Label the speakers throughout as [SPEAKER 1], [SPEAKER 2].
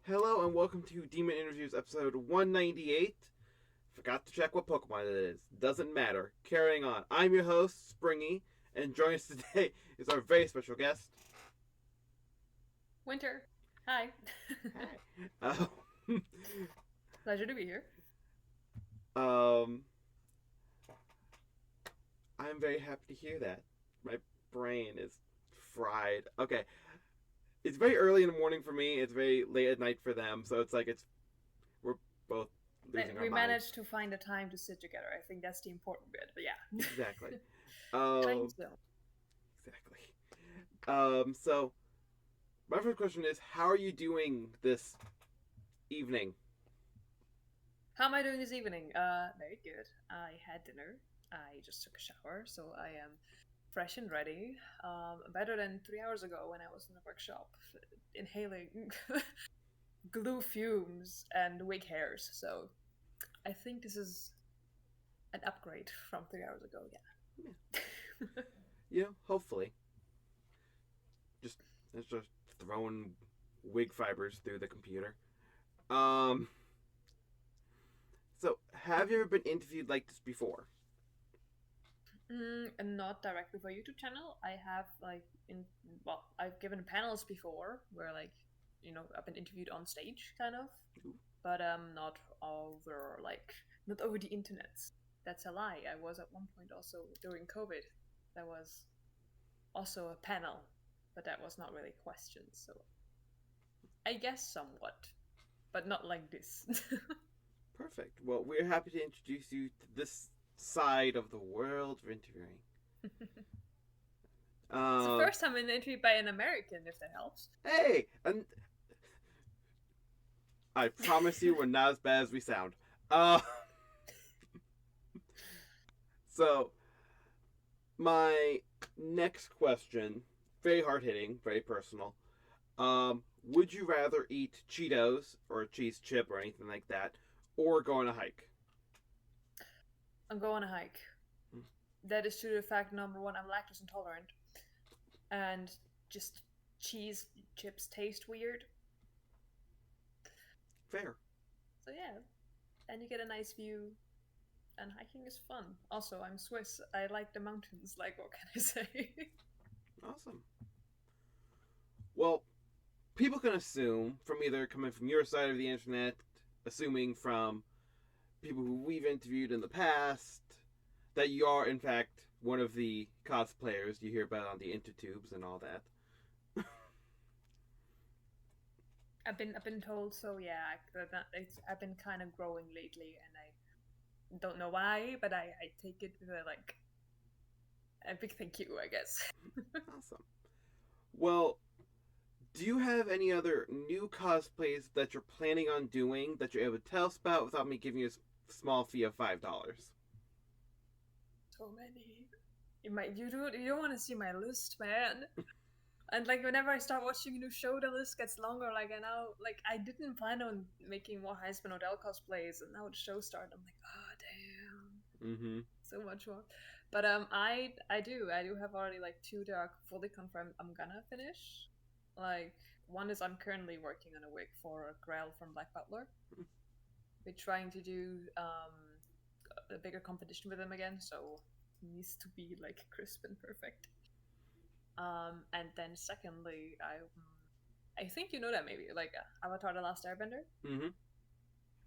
[SPEAKER 1] Hello and welcome to Demon Interviews episode 198. Forgot to check what Pokemon it is. Doesn't matter. Carrying on. I'm your host, Springy, and joining us today is our very special guest.
[SPEAKER 2] Wynter. Hi.
[SPEAKER 1] Hi.
[SPEAKER 2] Pleasure to be here.
[SPEAKER 1] um, I'm very happy to hear that. My brain is fried. Okay. It's very early in the morning for me. It's very late at night for them. So it's like we're both losing our
[SPEAKER 2] We
[SPEAKER 1] minds.
[SPEAKER 2] managed to find a time to sit together. I think that's the important bit. But yeah.
[SPEAKER 1] Exactly.
[SPEAKER 2] Time
[SPEAKER 1] Um,
[SPEAKER 2] zone.
[SPEAKER 1] exactly. So my first question is, how are you doing this evening?
[SPEAKER 2] How am I doing this evening? Very good. I had dinner. I just took a shower, so I am fresh and ready. Better than 3 hours ago when I was in the workshop, inhaling glue fumes and wig hairs. So I think this is an upgrade from 3 hours ago.
[SPEAKER 1] Yeah,
[SPEAKER 2] Yeah.
[SPEAKER 1] hopefully. Just it's just throwing wig fibers through the computer. Um, so have you ever been interviewed like this before?
[SPEAKER 2] And not directly for YouTube channel. I have I've given panels before where I've been interviewed on stage, kind of,
[SPEAKER 1] Ooh.
[SPEAKER 2] but not over the internet. That's a lie. I was at one point also during COVID. That was also a panel, but that was not really questions. So I guess somewhat, but not like this.
[SPEAKER 1] Perfect. Well, we're happy to introduce you to this side of the world of interviewing.
[SPEAKER 2] It's the
[SPEAKER 1] Um,
[SPEAKER 2] first time I'm interviewed by an American, if that helps.
[SPEAKER 1] hey, and I promise you, we're not as bad as we sound. Uh, so my next question, very hard hitting, very personal. Would you rather eat Cheetos or a cheese chip or anything like that, or go on a hike?
[SPEAKER 2] I'm going on a hike. That is due to the fact, number one, I'm lactose intolerant, and just cheese chips taste weird.
[SPEAKER 1] Fair.
[SPEAKER 2] So yeah, and you get a nice view, and hiking is fun. Also, I'm Swiss. I like the mountains. Like, what can I say?
[SPEAKER 1] Awesome. Well, people can assume from either coming from your side of the internet, assuming from people who we've interviewed in the past, that you are in fact one of the cosplayers you hear about on the intertubes and all that.
[SPEAKER 2] I've been told so. Yeah, I've been kind of growing lately, and I don't know why, but I take it with a big thank you, I guess.
[SPEAKER 1] Awesome. Well, do you have any other new cosplays that you're planning on doing that you're able to tell us about without me giving you a small fee of $5?
[SPEAKER 2] So many. You don't want to see my list, man. And like whenever I start watching a new show, the list gets longer. Like I now, like I didn't plan on making more Heisman Odell cosplays, and now the show started. I'm like, oh damn,
[SPEAKER 1] Mm-hmm.
[SPEAKER 2] so much more. But I do have already like two that are fully confirmed. I'm gonna finish. Like one is I'm currently working on a wig for Grell from Black Butler. We're trying to do a bigger competition with him again, so it needs to be like crisp and perfect. And then secondly, I think you know that maybe like Avatar: The Last Airbender.
[SPEAKER 1] Mm-hmm.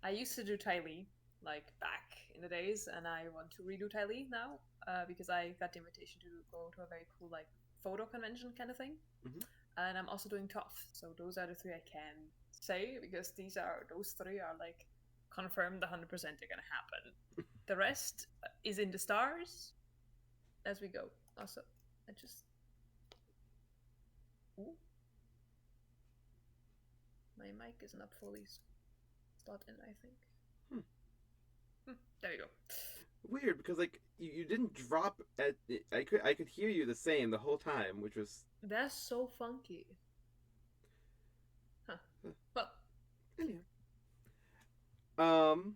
[SPEAKER 2] I used to do Ty Lee like back in the days, and I want to redo Ty Lee now because I got the invitation to go to a very cool like photo convention kind of thing.
[SPEAKER 1] Mm-hmm.
[SPEAKER 2] And I'm also doing Tough, so those are the three I can say because those three are like confirmed 100% they're gonna happen. The rest is in the stars as we go. Also, I just ooh, my mic is not fully slot in, I think.
[SPEAKER 1] Hmm.
[SPEAKER 2] There you go.
[SPEAKER 1] Weird because like you didn't drop at I could hear you the same the whole time, which was
[SPEAKER 2] That's so funky. Huh. Well,
[SPEAKER 1] anyhow. Um.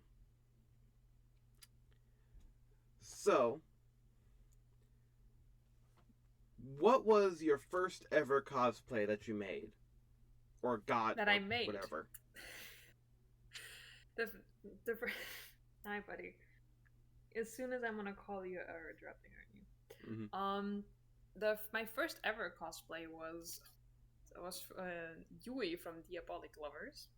[SPEAKER 1] So, what was your first ever cosplay that you made or got
[SPEAKER 2] that
[SPEAKER 1] or
[SPEAKER 2] I made.
[SPEAKER 1] whatever?
[SPEAKER 2] The the hi, buddy. As soon as I'm gonna call you interrupting, aren't you?
[SPEAKER 1] Mm-hmm.
[SPEAKER 2] The my first ever cosplay was Yui from Diabolic Lovers.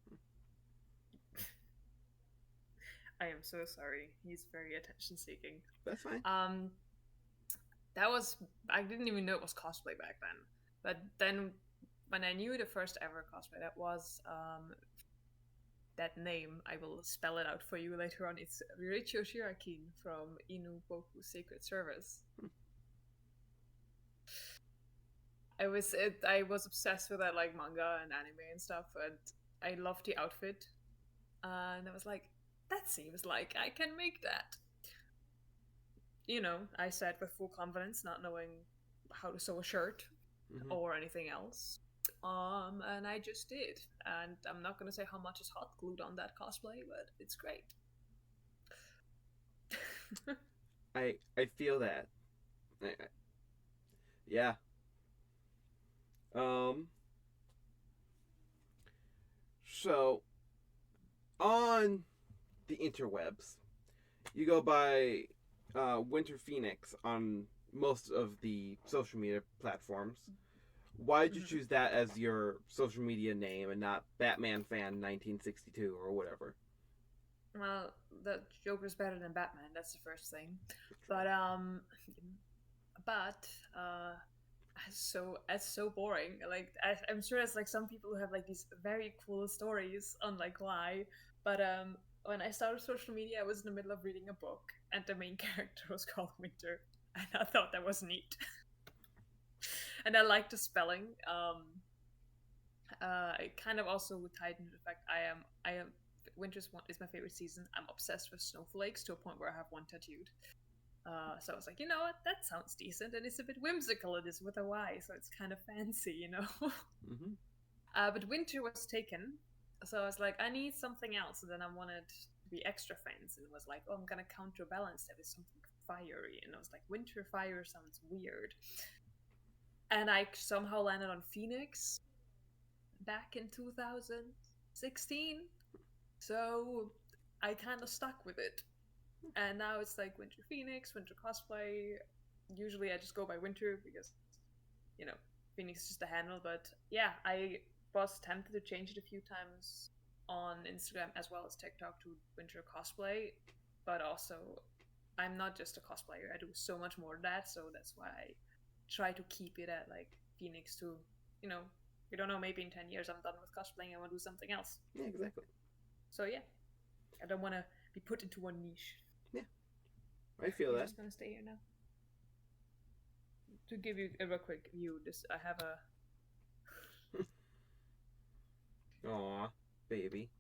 [SPEAKER 2] I am so sorry. He's very attention seeking.
[SPEAKER 1] That's fine.
[SPEAKER 2] Um, that was I didn't even know it was cosplay back then. But then when I knew the first ever cosplay, that was that name. I will spell it out for you later on. It's Richo Shirakin from Inu Boku Sacred Service. I was obsessed with that like manga and anime and stuff, and I loved the outfit. And I was like, that seems like I can make that. You know, I said with full confidence, not knowing how to sew a shirt
[SPEAKER 1] Mm-hmm.
[SPEAKER 2] or anything else. And I just did. And I'm not gonna say how much is hot glued on that cosplay, but it's great.
[SPEAKER 1] I feel that. Yeah. Um. So on the interwebs, you go by Winter Phoenix on most of the social media platforms. Why did you choose that as your social media name and not Batman Fan 1962 or whatever?
[SPEAKER 2] Well, the Joker's better than Batman. That's the first thing. But but it's so boring. Like I'm sure it's like some people who have like these very cool stories on like why. But when I started social media, I was in the middle of reading a book, and the main character was called Wynter, and I thought that was neat. And I liked the spelling. It kind of also tied into the fact I am Winter's one is my favorite season. I'm obsessed with snowflakes to a point where I have one tattooed. So I was like, you know what, that sounds decent, and it's a bit whimsical. It is with a Y, so it's kind of fancy, you know.
[SPEAKER 1] Mm-hmm.
[SPEAKER 2] But Wynter was taken, so I was like, I need something else. And then I wanted to be extra fancy, and was like, oh, I'm gonna counterbalance that with something fiery. And I was like, Winter Fire sounds weird. And I somehow landed on Phoenix back in 2016. So I kind of stuck with it. And now it's like Winter Phoenix, Winter Cosplay. Usually I just go by Winter because, you know, Phoenix is just a handle. But yeah, I was tempted to change it a few times on Instagram as well as TikTok to Winter Cosplay. But also, I'm not just a cosplayer. I do so much more than that. So that's why I try to keep it at like Phoenix to, you know, we don't know, maybe in 10 years I'm done with cosplaying, I want to do something else.
[SPEAKER 1] Yeah, exactly.
[SPEAKER 2] So yeah, I don't want to be put into one niche.
[SPEAKER 1] Yeah, I feel
[SPEAKER 2] I'm
[SPEAKER 1] that.
[SPEAKER 2] just going to stay here now. To give you a real quick view, I have a...
[SPEAKER 1] Aw, baby.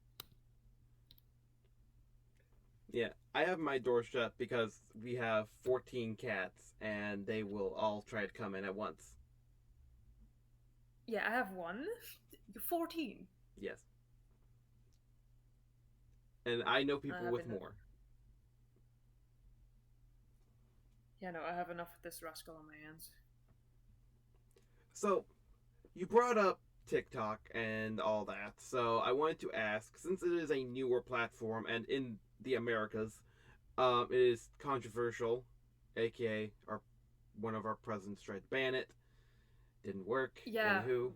[SPEAKER 1] Yeah, I have my door shut because we have 14 cats and they will all try to come in at once.
[SPEAKER 2] Yeah, I have one. You're 14.
[SPEAKER 1] Yes. And I know people with more.
[SPEAKER 2] Yeah, no, I have enough of this rascal on my hands.
[SPEAKER 1] So, you brought up TikTok and all that, so I wanted to ask, since it is a newer platform and in the Americas, it is controversial, aka one of our presidents tried to ban it, didn't work.
[SPEAKER 2] Yeah,
[SPEAKER 1] Anywho.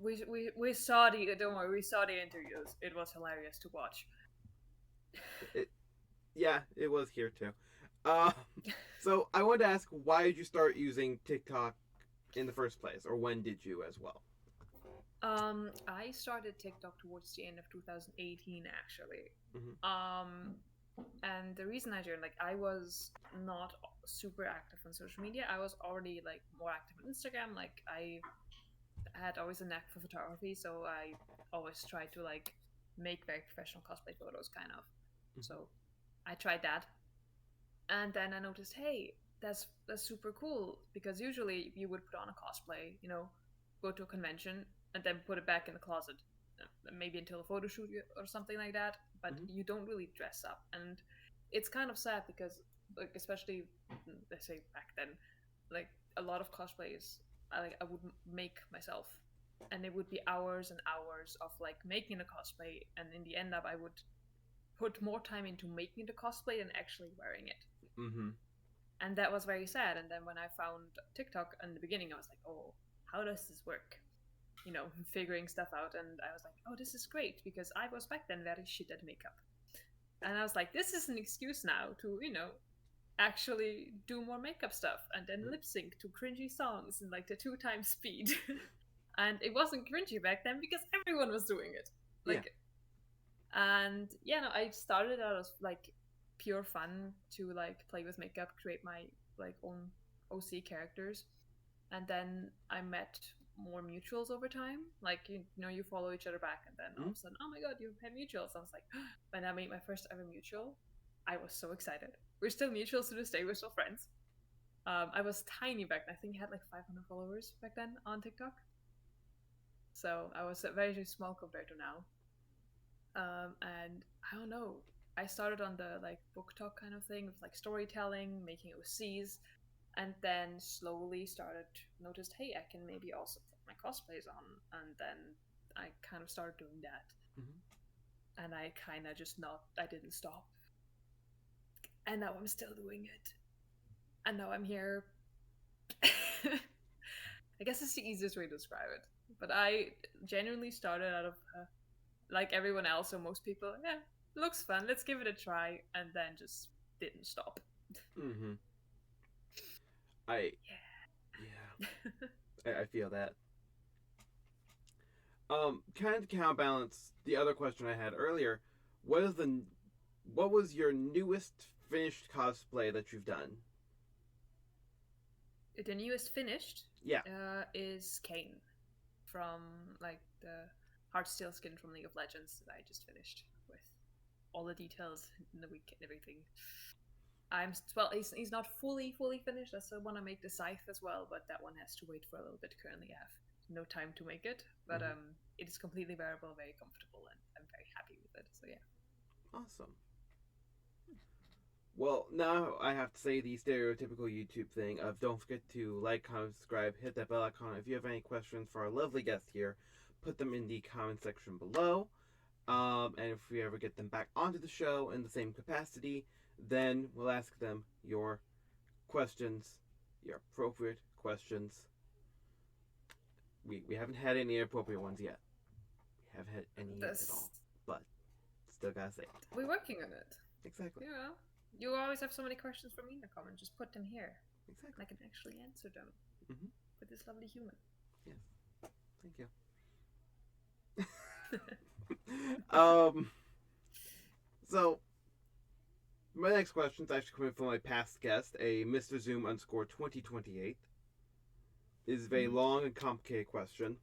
[SPEAKER 2] we saw the don't worry, we saw the interviews. It was hilarious to watch.
[SPEAKER 1] Yeah, it was here too. So I wanted to ask, why did you start using TikTok in the first place, or when did you as well?
[SPEAKER 2] I started TikTok towards the end of 2018, actually.
[SPEAKER 1] Mm-hmm.
[SPEAKER 2] And the reason I joined, like, I was not super active on social media. I was already like more active on Instagram. Like, I had always a knack for photography, so I always tried to like make very professional cosplay photos, kind of. Mm-hmm. So I tried that, and then I noticed, hey, that's super cool, because usually you would put on a cosplay, you know, go to a convention and then put it back in the closet, maybe until a photo shoot or something like that. But mm-hmm. you don't really dress up, and it's kind of sad because, like, especially let's say back then, like a lot of cosplays, I would make myself, and it would be hours and hours of like making a cosplay, and in the end up I would put more time into making the cosplay than actually wearing it.
[SPEAKER 1] Mm-hmm.
[SPEAKER 2] And that was very sad. And then when I found TikTok in the beginning, I was like, oh, how does this work? You know, figuring stuff out. And I was like, oh, this is great, because I was back then very shit at makeup. And I was like, this is an excuse now to, you know, actually do more makeup stuff and then lip sync to cringy songs in like the 2x speed. And it wasn't cringy back then because everyone was doing it. Like, and yeah, no, I started out as like pure fun to like play with makeup, create my like own OC characters, and then I met more mutuals over time. Like, you know, you follow each other back, and then all of a sudden, oh my god, you have mutuals. I was like, when I made my first ever mutual, I was so excited. We're still mutuals to this day. We're still friends. I was tiny back then. I think I had like 500 followers back then on TikTok. So I was very small compared to now. And I don't know. I started on the like book talk kind of thing with like storytelling, making OCs, and then slowly started noticed, hey, I can maybe also put my cosplays on, and then I kind of started doing that. Mm-hmm. And I kind of just I didn't stop. And now I'm still doing it. And now I'm here. I guess it's the easiest way to describe it. But I genuinely started out of like everyone else or most people, yeah, looks fun, let's give it a try, and then just didn't stop.
[SPEAKER 1] Mm-hmm. I feel that. Kind of counterbalance the other question I had earlier. What was your newest finished cosplay that you've done?
[SPEAKER 2] The newest finished,
[SPEAKER 1] yeah,
[SPEAKER 2] is Kane from like the Heartsteel skin from League of Legends that I just finished with all the details in the week and everything. He's not fully finished. I still want to make the scythe as well, but that one has to wait for a little bit. Currently, I have no time to make it, but it is completely wearable, very comfortable, and I'm very happy with it. So yeah.
[SPEAKER 1] Awesome. Well, now I have to say the stereotypical YouTube thing of don't forget to like, comment, subscribe, hit that bell icon. If you have any questions for our lovely guest here, put them in the comment section below. And if we ever get them back onto the show in the same capacity, then we'll ask them your questions, your appropriate questions. We haven't had any appropriate ones yet. We haven't had any yet at all. But still gotta say it.
[SPEAKER 2] We're working on it.
[SPEAKER 1] Exactly.
[SPEAKER 2] You know, you always have so many questions for me in the comments. Just put them here.
[SPEAKER 1] Exactly.
[SPEAKER 2] I can actually answer them with this lovely human.
[SPEAKER 1] Yes. Thank you. So my next question is actually coming from my past guest, a Mr. Zoom _ 2028. Is a very long and complicated question.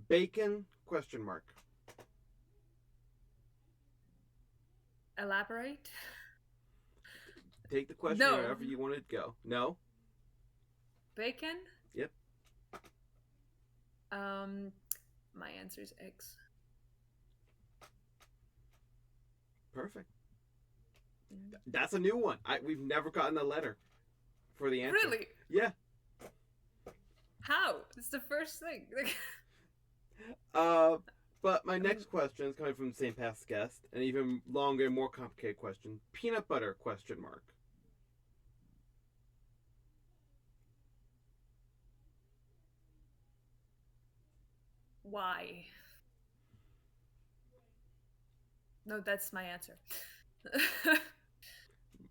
[SPEAKER 1] Bacon ?
[SPEAKER 2] Elaborate.
[SPEAKER 1] Take the question wherever you want it to go. No.
[SPEAKER 2] Bacon?
[SPEAKER 1] Yep.
[SPEAKER 2] My answer is eggs.
[SPEAKER 1] Perfect. That's a new one. We've never gotten a letter for the answer.
[SPEAKER 2] Really?
[SPEAKER 1] Yeah.
[SPEAKER 2] How? It's the first thing.
[SPEAKER 1] But my next question is coming from the same past guest, an even longer and more complicated question. Peanut butter ?
[SPEAKER 2] Why? No, that's my answer.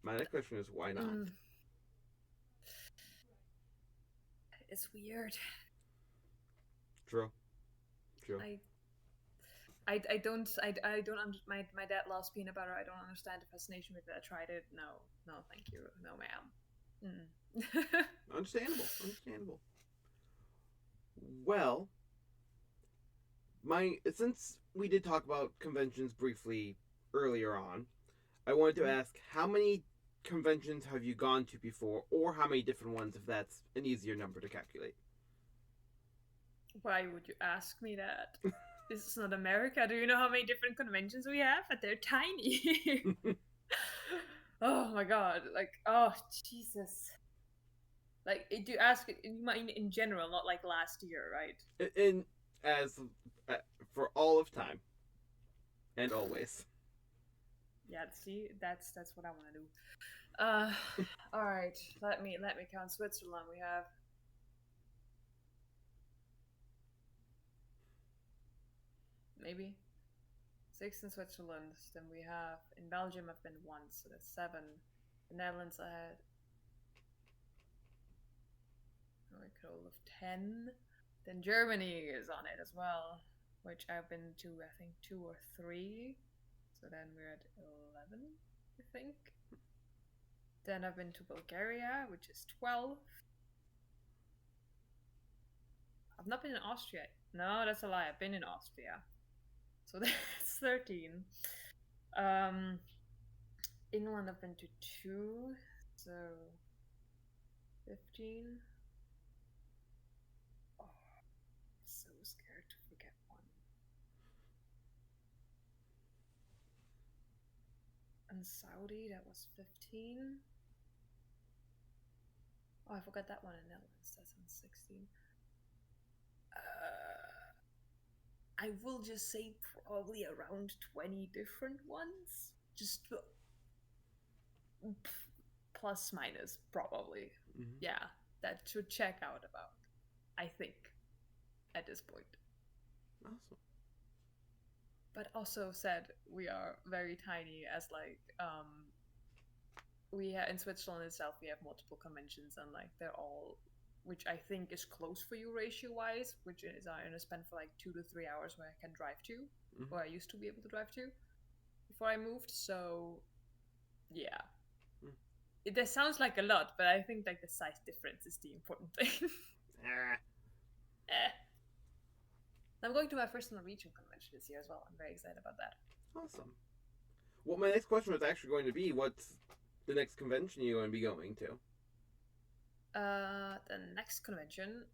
[SPEAKER 1] My next question is why not?
[SPEAKER 2] It's weird.
[SPEAKER 1] True.
[SPEAKER 2] I don't my dad loves peanut butter. I don't understand the fascination with it. I tried it. No, thank you. No, ma'am.
[SPEAKER 1] Understandable. Well, since we did talk about conventions briefly earlier on, I wanted to ask how many conventions have you gone to before, or how many different ones, if that's an easier number to calculate.
[SPEAKER 2] Why would you ask me that? This is not America. Do you know how many different conventions we have? But they're tiny. Oh my god. Like, oh, Jesus. Like, do you ask it in general, not like last year, right?
[SPEAKER 1] For all of time. And always.
[SPEAKER 2] Yeah, see, that's what I want to do. All right. Let me count. Switzerland. We have maybe 6 in Switzerland. Then we have in Belgium. I've been once, so that's 7. The Netherlands I had a total of 10. Then Germany is on it as well, which I've been to I think 2 or 3. So then we're at 11, I think. Then I've been to Bulgaria, which is 12. I've not been in Austria. No, that's a lie. I've been in Austria. So that's 13. England I've been to 2. So 15. Oh, I'm so scared to forget one. And Saudi, that was 15. Oh, I forgot that one in Netherlands. That's on 16. I will just say probably around 20 different ones. Just plus minus, probably.
[SPEAKER 1] Mm-hmm.
[SPEAKER 2] Yeah, that should check out about, I think, at this point.
[SPEAKER 1] Awesome.
[SPEAKER 2] But also said we are very tiny as like we have in Switzerland itself we have multiple conventions and like they're all, which I think is close for you ratio wise, which is I'm gonna spend for like 2 to 3 hours where I can drive to,
[SPEAKER 1] Mm-hmm.
[SPEAKER 2] or I used to be able to drive to before I moved. So yeah, that sounds like a lot, but I think like the size difference is the important thing. I'm going to my first Norwegian convention this year as well. I'm very excited about that.
[SPEAKER 1] Awesome. Well, my next question was actually going to be, what's the next convention you're going to be going to?
[SPEAKER 2] The next convention.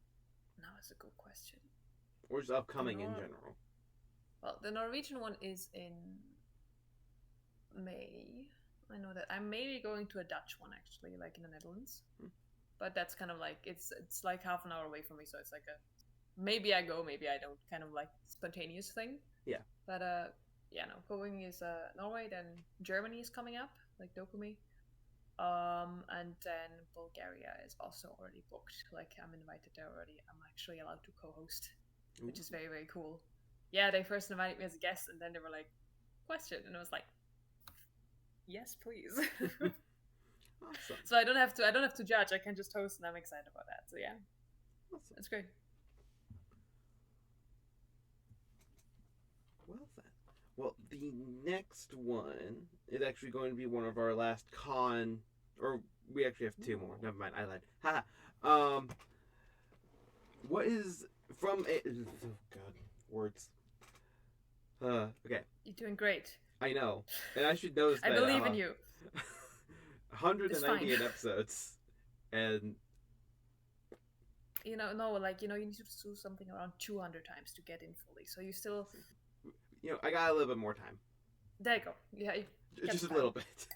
[SPEAKER 2] Now is a good question.
[SPEAKER 1] Or just upcoming in general?
[SPEAKER 2] Well, the Norwegian one is in May. I know that I'm maybe going to a Dutch one actually, like in the Netherlands. But that's kind of like it's like half an hour away from me, so it's like a maybe I go, maybe I don't, kind of like spontaneous thing.
[SPEAKER 1] Yeah.
[SPEAKER 2] But yeah, no, going is Norway, then Germany is coming up, like Dokumi. And then Bulgaria is also already booked. Like I'm invited there already. I'm actually allowed to co-host, which is very, very cool. Yeah, they first invited me as a guest, and then they were like, "Question," and I was like, "Yes, please."
[SPEAKER 1] Awesome.
[SPEAKER 2] So I don't have to judge. I can just host, and I'm excited about that. So yeah,
[SPEAKER 1] awesome.
[SPEAKER 2] That's great.
[SPEAKER 1] Well then. Well, the next one is actually going to be one of our last con, or we actually have 2 more. Never mind, I lied. Haha. What is from a? Oh God, words. Okay.
[SPEAKER 2] You're doing great.
[SPEAKER 1] I know, and I should know this.
[SPEAKER 2] I believe in you.
[SPEAKER 1] 198 episodes, and
[SPEAKER 2] no, like you need to do something around 200 times to get in fully. So you still,
[SPEAKER 1] I got a little bit more time.
[SPEAKER 2] There you go. Yeah,
[SPEAKER 1] just a little bit.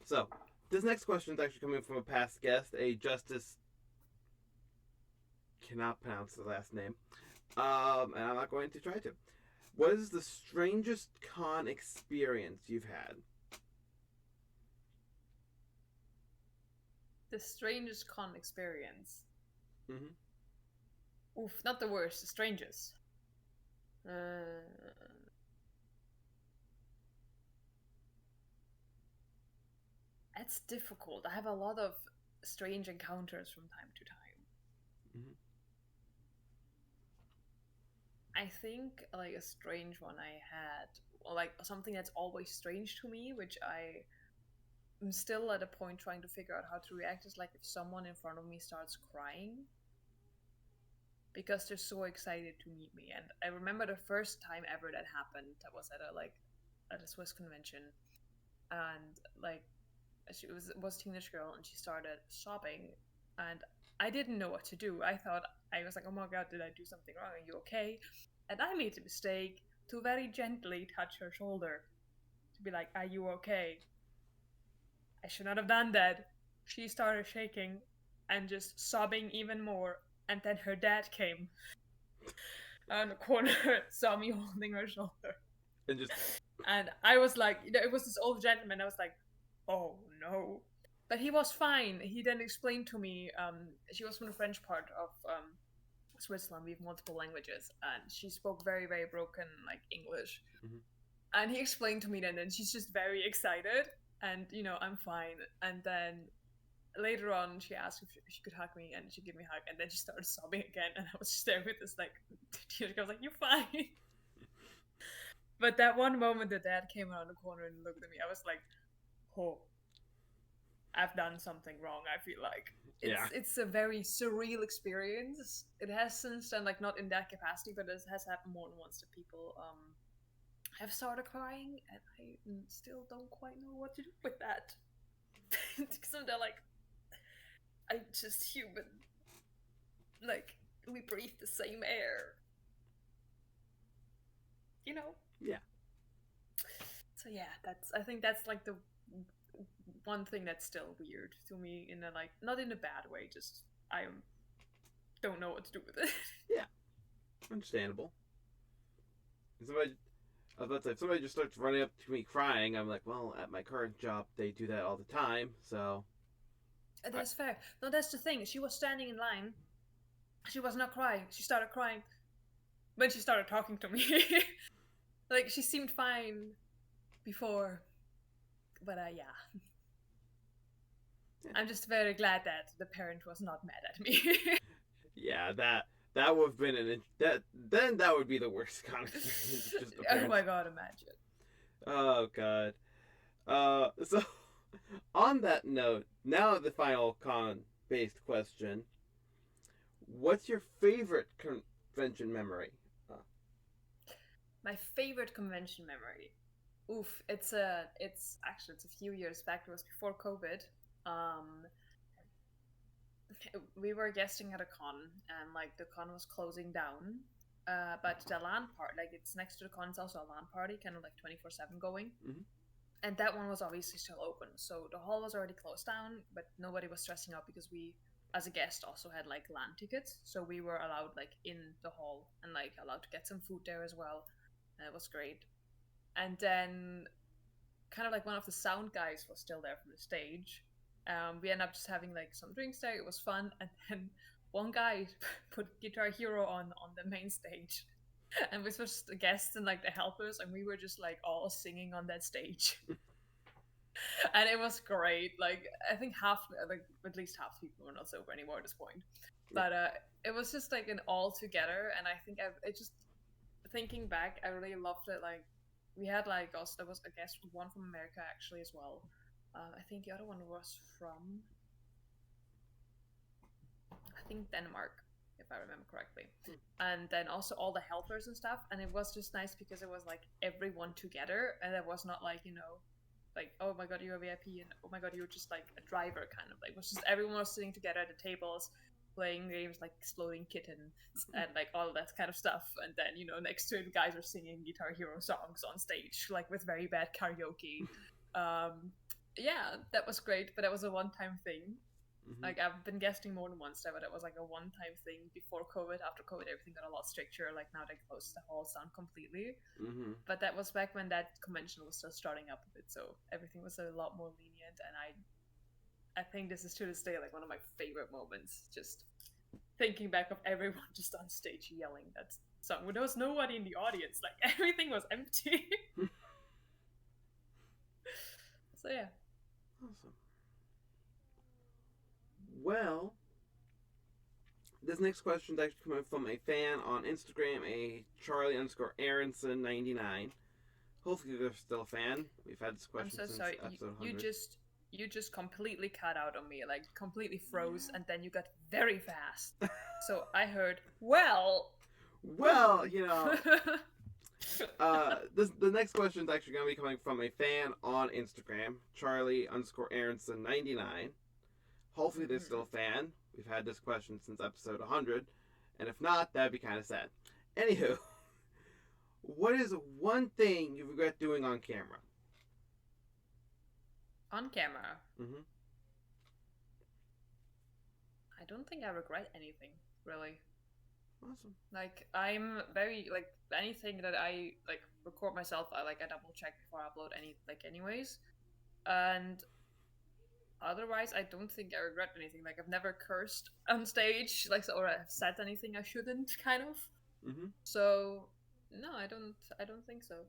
[SPEAKER 1] So this next question is actually coming from a past guest, a Justice. Cannot pronounce the last name, and I'm not going to try to. What is the strangest con experience you've had?
[SPEAKER 2] The strangest con experience.
[SPEAKER 1] Mm-hmm.
[SPEAKER 2] Oof, not the worst. The strangest. It's difficult. I have a lot of strange encounters from time to time.
[SPEAKER 1] Mm-hmm.
[SPEAKER 2] I think like a strange one I had, or like something that's always strange to me, which I'm still at a point trying to figure out how to react, is like if someone in front of me starts crying because they're so excited to meet me. And I remember the first time ever that happened, that was at a Swiss convention, and like she was a teenage girl and she started sobbing, and I didn't know what to do. I was like, oh my God, did I do something wrong? Are you okay? And I made the mistake to very gently touch her shoulder to be like, are you okay? I should not have done that. She started shaking and just sobbing even more, and then her dad came. on the corner saw me holding her shoulder.
[SPEAKER 1] And just...
[SPEAKER 2] And I was like, it was this old gentleman. I was like, oh no. But he was fine. He then explained to me, she was from the French part of Switzerland. We have multiple languages. And she spoke very, very broken, like, English.
[SPEAKER 1] Mhm.
[SPEAKER 2] And he explained to me then, and she's just very excited. And, I'm fine. And then later on, she asked if she could hug me, and she gave me a hug. And then she started sobbing again. And I was just there with this, like, tears. I was like, you're fine. But that one moment the dad came around the corner and looked at me, I was like, oh, I've done something wrong, I feel like. It's a very surreal experience. It has since then, like, not in that capacity, but it has happened more than once that people have started crying, and I still don't quite know what to do with that. Because they're like, I'm just human. Like, we breathe the same air.
[SPEAKER 1] Yeah.
[SPEAKER 2] So yeah, I think that's like the one thing that's still weird to me, in a, like, not in a bad way, just I don't know what to do with it.
[SPEAKER 1] Yeah. Understandable. I was about to say, if somebody just starts running up to me crying, I'm like, well, at my current job, they do that all the time, so...
[SPEAKER 2] That's fair. No, that's the thing. She was standing in line. She was not crying. She started crying when she started talking to me. Like, she seemed fine before. But, yeah. I'm just very glad that the parent was not mad at me.
[SPEAKER 1] Yeah, that would have been that would be the worst kind of experience. Just
[SPEAKER 2] Oh my god, imagine.
[SPEAKER 1] Oh god. So on that note, now the final con-based question. What's your favorite convention memory?
[SPEAKER 2] My favorite convention memory. Oof, it's actually a few years back. It was before COVID. We were guesting at a con, and like the con was closing down. But the LAN part, like, it's next to the con, it's also a LAN party, kind of like 24/7 going.
[SPEAKER 1] Mm-hmm.
[SPEAKER 2] And that one was obviously still open. So the hall was already closed down, but nobody was stressing out because we, as a guest, also had like LAN tickets. So we were allowed like in the hall and like allowed to get some food there as well. And it was great. And then kind of like one of the sound guys was still there from the stage. We ended up just having like some drinks there. It was fun. And then one guy put Guitar Hero on the main stage. And we were just the guests and like the helpers, and we were just like all singing on that stage. And it was great. Like, I think at least half the people were not sober anymore at this point. But it was just like an all together, and I think it just, thinking back, I really loved it. Like, we had like, also there was a guest, one from America actually as well. I think the other one was from, I think, Denmark, if I remember correctly. And then also all the helpers and stuff, and it was just nice because it was like everyone together, and it was not like, like, oh my god, you're a VIP, and oh my god, you're just like a driver, kind of. Like, it was just everyone was sitting together at the tables playing games like Exploding Kittens and like all that kind of stuff. And then, next to it, guys are singing Guitar Hero songs on stage, like with very bad karaoke. Yeah, that was great, but that was a one-time thing. Mm-hmm. Like, I've been guesting more than once there, but it was like a one-time thing before COVID. After COVID, everything got a lot stricter. Like, now they closed the halls down completely.
[SPEAKER 1] Mm-hmm.
[SPEAKER 2] But that was back when that convention was still starting up a bit, so everything was a lot more lenient. And I think this is, to this day, like one of my favorite moments. Just thinking back of everyone just on stage yelling that song. There was nobody in the audience. Like, everything was empty. So yeah.
[SPEAKER 1] Awesome. Well, this next question is actually coming from a fan on Instagram, a Charlie_Aronson99. Hopefully they're still a fan. We've had this question since episode 100.
[SPEAKER 2] You just completely cut out on me, like completely froze, and then you got very fast. So I heard, well,
[SPEAKER 1] the next question is actually going to be coming from a fan on Instagram, Charlie_Aronson99. Hopefully they're still a fan. We've had this question since episode 100, and if not, that'd be kind of sad. Anywho, what is one thing you regret doing on camera?
[SPEAKER 2] On camera?
[SPEAKER 1] Mm-hmm.
[SPEAKER 2] I don't think I regret anything, really.
[SPEAKER 1] Awesome.
[SPEAKER 2] Like I'm very like anything that I like record myself, I double check before I upload anyways. And otherwise, I don't think I regret anything. Like I've never cursed on stage, like or I've said anything I shouldn't, kind of.
[SPEAKER 1] Mm-hmm.
[SPEAKER 2] So no, I don't. I don't think so.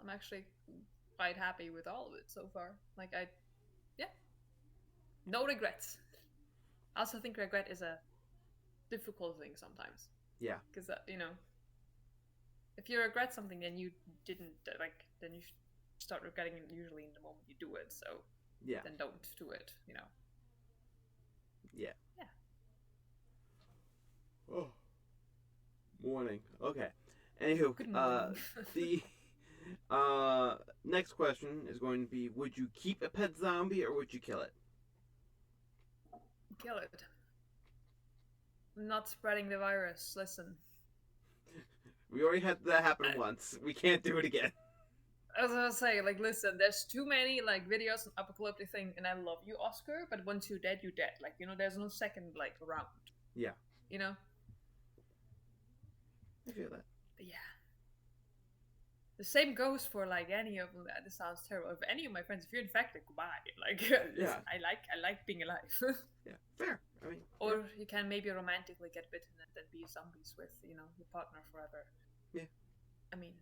[SPEAKER 2] I'm actually quite happy with all of it so far. Like yeah, no regrets. I also think regret is a difficult thing sometimes.
[SPEAKER 1] Yeah.
[SPEAKER 2] Because if you regret something, then you didn't then you start regretting it usually in the moment you do it. So
[SPEAKER 1] Yeah.
[SPEAKER 2] then don't do it.
[SPEAKER 1] Yeah.
[SPEAKER 2] Yeah.
[SPEAKER 1] Oh. Morning. Okay. Anywho,
[SPEAKER 2] Good morning.
[SPEAKER 1] the next question is going to be: would you keep a pet zombie or would you kill it?
[SPEAKER 2] Kill it. I'm not spreading the virus. Listen.
[SPEAKER 1] We already had that happen once. We can't do it again.
[SPEAKER 2] As I was saying, like, listen, there's too many videos on apocalyptic thing, and I love you, Oscar. But once you're dead, you're dead. Like, there's no second round.
[SPEAKER 1] Yeah.
[SPEAKER 2] You know.
[SPEAKER 1] I feel that.
[SPEAKER 2] But yeah. The same goes for any of them. This sounds terrible. If any of my friends, if you're infected, goodbye. Listen, I like being alive.
[SPEAKER 1] Yeah, fair. I mean,
[SPEAKER 2] or you can maybe romantically get bitten and then be zombies with your partner forever.
[SPEAKER 1] Yeah.
[SPEAKER 2] I mean,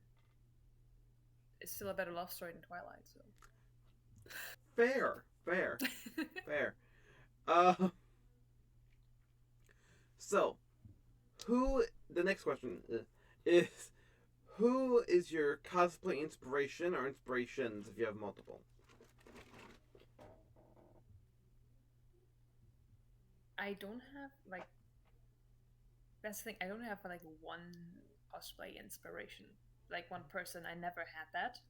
[SPEAKER 2] it's still a better love story than Twilight. So.
[SPEAKER 1] Fair. So, the next question is who is your cosplay inspiration or inspirations if you have multiple?
[SPEAKER 2] I don't have that's the thing. I don't have one cosplay inspiration. Like one person. I never had that.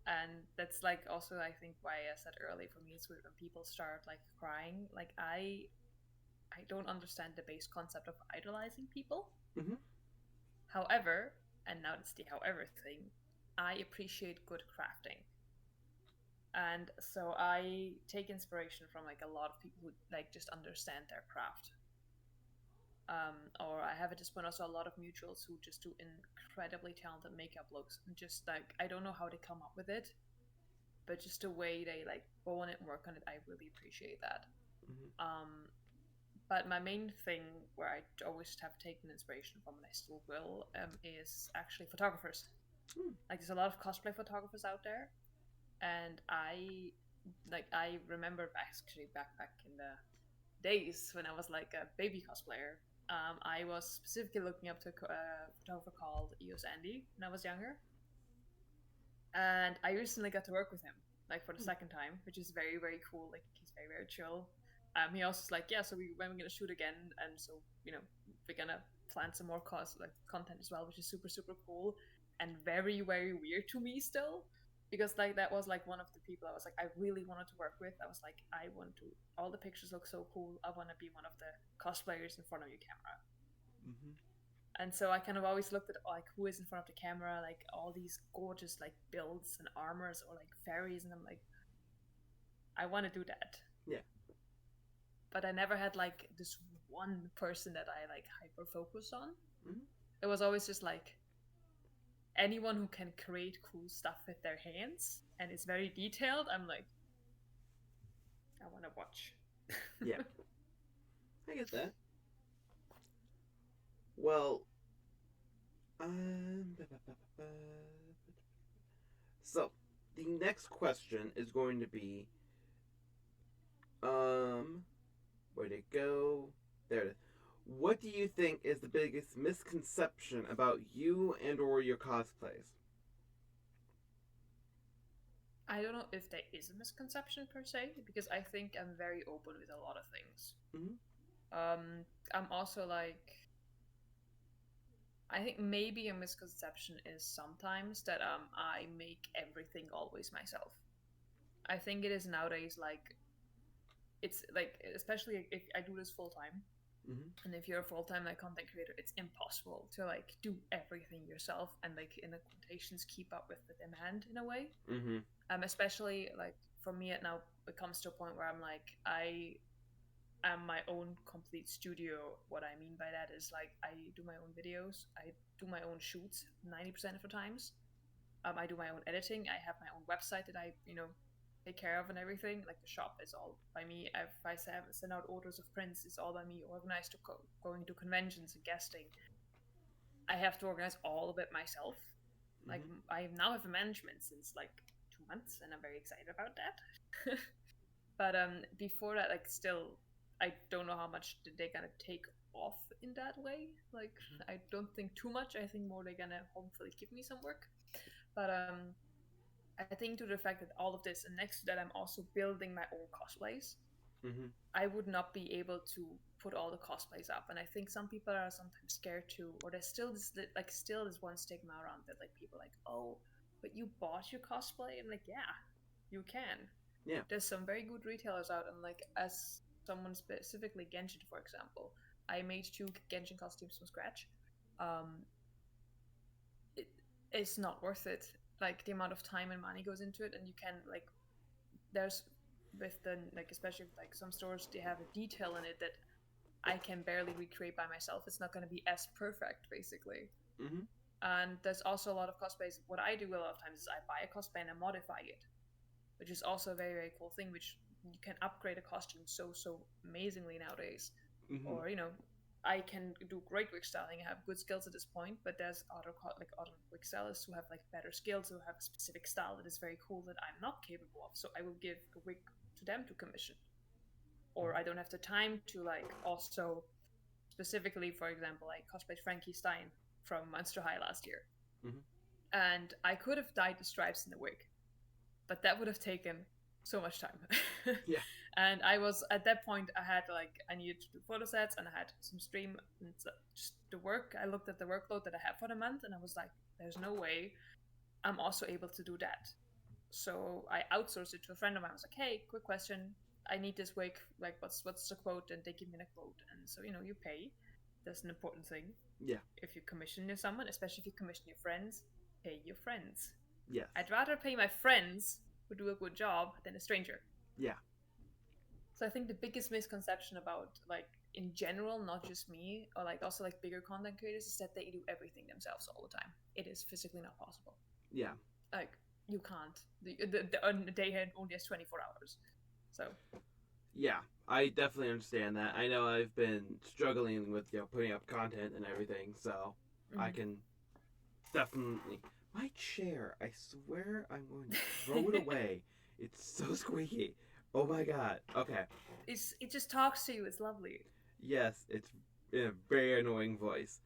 [SPEAKER 2] And that's also I think why I said earlier, for me it's weird when people start crying. I don't understand the base concept of idolizing people.
[SPEAKER 1] Mm-hmm.
[SPEAKER 2] However, and now it's the however thing, I appreciate good crafting. And so I take inspiration from a lot of people who just understand their craft. Or I have at this point also a lot of mutuals who just do incredibly talented makeup looks. And just I don't know how they come up with it, but just the way they go on it and work on it, I really appreciate that.
[SPEAKER 1] Mm-hmm.
[SPEAKER 2] But my main thing where I always have taken inspiration from, and I still will, is actually photographers. There's a lot of cosplay photographers out there, and I remember actually back in the days when I was a baby cosplayer. I was specifically looking up to a photographer called EOS Andy when I was younger, and I recently got to work with him for the second time, which is very, very cool. He's very, very chill. He also was yeah, so when we're gonna shoot again, and so we're gonna plan some more content as well, which is super, super cool and very, very weird to me still, because that was one of the people I was I really wanted to work with. I was I want to. All the pictures look so cool. I want to be one of the cosplayers in front of your camera.
[SPEAKER 1] Mm-hmm.
[SPEAKER 2] And so I kind of always looked at who is in front of the camera, all these gorgeous builds and armors or fairies, and I'm I want to do that.
[SPEAKER 1] Yeah.
[SPEAKER 2] But I never had this one person that I hyper focus on.
[SPEAKER 1] Mm-hmm.
[SPEAKER 2] It was always just anyone who can create cool stuff with their hands and it's very detailed. I'm I want to watch.
[SPEAKER 1] Yeah, I get that. Well, so the next question is going to be, where'd it go? There it is. What do you think is the biggest misconception about you and or your cosplays?
[SPEAKER 2] I don't know if there is a misconception per se, because I think I'm very open with a lot of things.
[SPEAKER 1] Mm-hmm.
[SPEAKER 2] I'm also I think maybe a misconception is sometimes that I make everything always myself. I think it is nowadays it's especially if I do this full time.
[SPEAKER 1] Mm-hmm.
[SPEAKER 2] And if you're a full-time content creator, it's impossible to do everything yourself and in the quotations keep up with the demand in a way.
[SPEAKER 1] Mm-hmm.
[SPEAKER 2] Especially for me, it now it comes to a point where I'm my own complete studio. What I mean by that is like I do my own videos, I do my own shoots 90% of the times. I do my own editing. I have my own website that I take care of and everything. Like the shop is all by me. If I send out orders of prints, it's all by me. Organized to going to conventions and guesting. I have to organize all of it myself. Like I now have a management since like 2 months, and I'm very excited about that. But before that, like still, I don't know how much they're gonna take off in that way. Like I don't think too much. I think more they're gonna hopefully give me some work. But I think to the fact that all of this, and next to that, I'm also building my own cosplays. I would not be able to put all the cosplays up, and I think some people are sometimes scared to, or there's still this one stigma around that, like people like, oh, but you bought your cosplay, and like, yeah, you can.
[SPEAKER 1] Yeah.
[SPEAKER 2] There's some very good retailers out, and like as someone specifically Genshin, for example, I made 2 Genshin costumes from scratch. It's not worth it. Like the amount of time and money goes into it, and you can like, there's with the like, especially with, like some stores, they have a detail in it that I can barely recreate by myself. It's not going to be as perfect, basically. And there's also a lot of cosplays. What I do a lot of times is I buy a cosplay and I modify it, which is also a very, very cool thing, which you can upgrade a costume so amazingly nowadays. Or I can do great wig styling. I have good skills at this point, but there's other wig stylists who have like better skills, who have a specific style that is very cool that I'm not capable of. So I will give a wig to them to commission. Or I don't have the time to like also specifically, for example, I cosplayed Frankie Stein from Monster High last year. And I could have dyed the stripes in the wig, but that would have taken so much time.
[SPEAKER 1] Yeah.
[SPEAKER 2] And I was at that point, I needed to do photo sets, and I had some stream and just the work. I looked at the workload that I have for the month, and I was like, there's no way I'm also able to do that. So I outsourced it to a friend of mine. I was like, hey, quick question, I need this wig, like what's the quote? And they give me the quote, and so you pay. That's an important thing.
[SPEAKER 1] Yeah.
[SPEAKER 2] If you commission someone, especially if you commission your friends, pay your friends.
[SPEAKER 1] Yes.
[SPEAKER 2] I'd rather pay my friends who do a good job than a stranger.
[SPEAKER 1] Yeah.
[SPEAKER 2] So I think the biggest misconception about, like, in general, not just me, or like also like bigger content creators, is that they do everything themselves all the time. It is physically not possible.
[SPEAKER 1] Yeah.
[SPEAKER 2] Like, you can't. The day only has 24 hours. So.
[SPEAKER 1] Yeah, I definitely understand that. I know I've been struggling with putting up content and everything, so I can definitely. My chair, I swear I'm going to throw it away. It's so squeaky. Oh my god. Okay.
[SPEAKER 2] It just talks to you. It's lovely.
[SPEAKER 1] Yes, it's in a very annoying voice.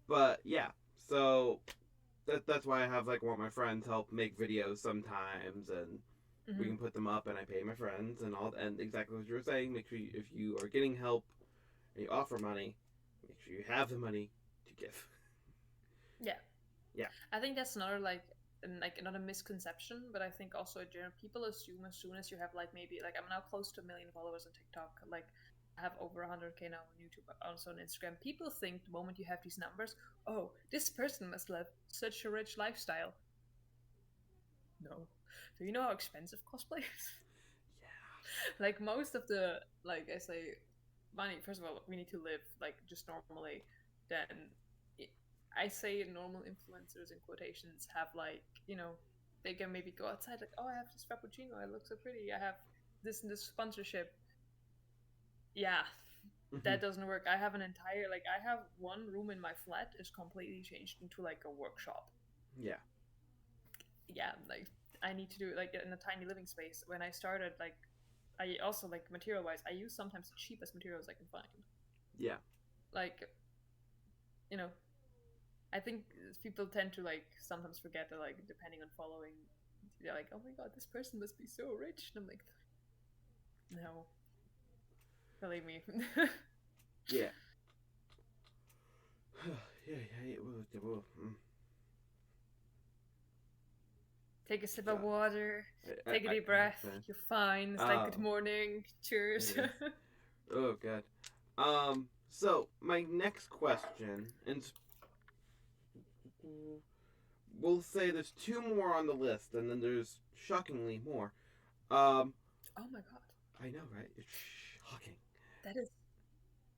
[SPEAKER 1] But yeah, so that's why I have want my friends help make videos sometimes, and we can put them up, and I pay my friends and all. And exactly what you were saying, make sure if you are getting help and you offer money, make sure you have the money to give.
[SPEAKER 2] Yeah.
[SPEAKER 1] Yeah.
[SPEAKER 2] I think that's another another misconception, but I think also in general, people assume as soon as you have maybe I'm now close to 1 million followers on TikTok, I have over 100K now on YouTube, also on Instagram. People think the moment you have these numbers, oh, this person must live such a rich lifestyle. No. Do you know how expensive cosplay is?
[SPEAKER 1] Yeah.
[SPEAKER 2] Most of the, I say, money, first of all, we need to live, just normally. Then I say normal influencers in quotations have they can maybe go outside oh, I have this frappuccino, it looks so pretty, I have this and this sponsorship. Yeah, that doesn't work. I have an entire I have one room in my flat is completely changed into a workshop.
[SPEAKER 1] Yeah.
[SPEAKER 2] Yeah, I need to do it in a tiny living space. When I started, I also material wise, I use sometimes the cheapest materials I can find.
[SPEAKER 1] Yeah.
[SPEAKER 2] I think people tend to sometimes forget that depending on following, they're oh my god, this person must be so rich, and I'm no, believe me.
[SPEAKER 1] Yeah. Yeah, it will.
[SPEAKER 2] Take a sip of water, take a deep breath, you're fine. It's good morning, cheers.
[SPEAKER 1] Oh god. So my next question, and we'll say there's 2 more on the list, and then there's shockingly more.
[SPEAKER 2] Oh my god.
[SPEAKER 1] I know, right? It's shocking.
[SPEAKER 2] That is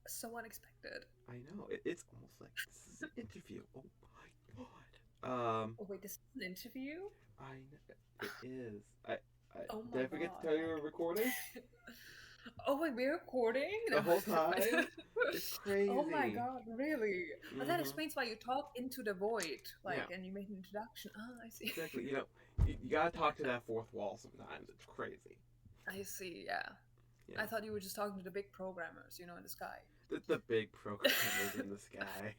[SPEAKER 2] so unexpected.
[SPEAKER 1] I know. It's almost like this is an interview. Oh my god.
[SPEAKER 2] Oh wait, this is an interview?
[SPEAKER 1] I know it is. I
[SPEAKER 2] Oh
[SPEAKER 1] did
[SPEAKER 2] my
[SPEAKER 1] I forget to
[SPEAKER 2] god.
[SPEAKER 1] tell you we're recording
[SPEAKER 2] Oh wait, we're recording?
[SPEAKER 1] the whole time? It's crazy.
[SPEAKER 2] Oh my god, really? But that
[SPEAKER 1] Mhm.
[SPEAKER 2] explains why you talk into the void, like,
[SPEAKER 1] Yeah.
[SPEAKER 2] and you make an introduction. Ah, I see.
[SPEAKER 1] Exactly. You gotta talk to that fourth wall sometimes. It's crazy.
[SPEAKER 2] I see, yeah.
[SPEAKER 1] Yeah.
[SPEAKER 2] I thought you were just talking to the big programmers, in the sky.
[SPEAKER 1] The big programmers in the sky.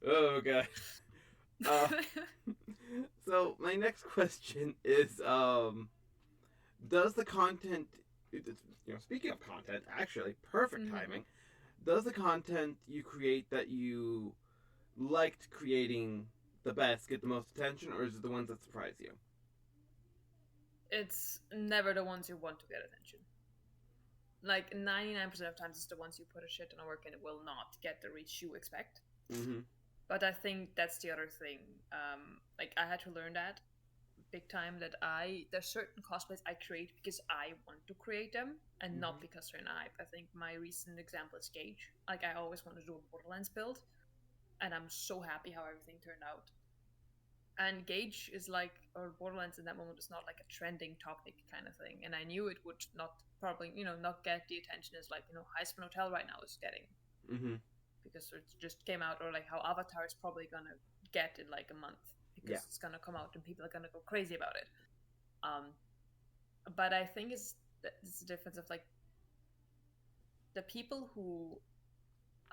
[SPEAKER 1] Oh god. Uh, so my next question is, does the content, speaking of content, actually, perfect timing. Does the content you create that you liked creating the best get the most attention, or is it the ones that surprise you?
[SPEAKER 2] It's never the ones you want to get attention. Like 99% of times, it's the ones you put a shit ton of work and it will not get the reach you expect.
[SPEAKER 1] Mm-hmm.
[SPEAKER 2] But I think that's the other thing. Like I had to learn that big time, that there's certain cosplays I create because I want to create them and not because they're an hype. I think my recent example is Gage. Like I always wanted to do a Borderlands build, and I'm so happy how everything turned out. And Gage is like, or Borderlands in that moment is not like a trending topic kind of thing, and I knew it would not probably not get the attention as like Heisman Hotel right now is getting. Because it just came out, or like how Avatar is probably gonna get in like a month because it's gonna come out and people are gonna go crazy about it. But I think it's the difference of like the people who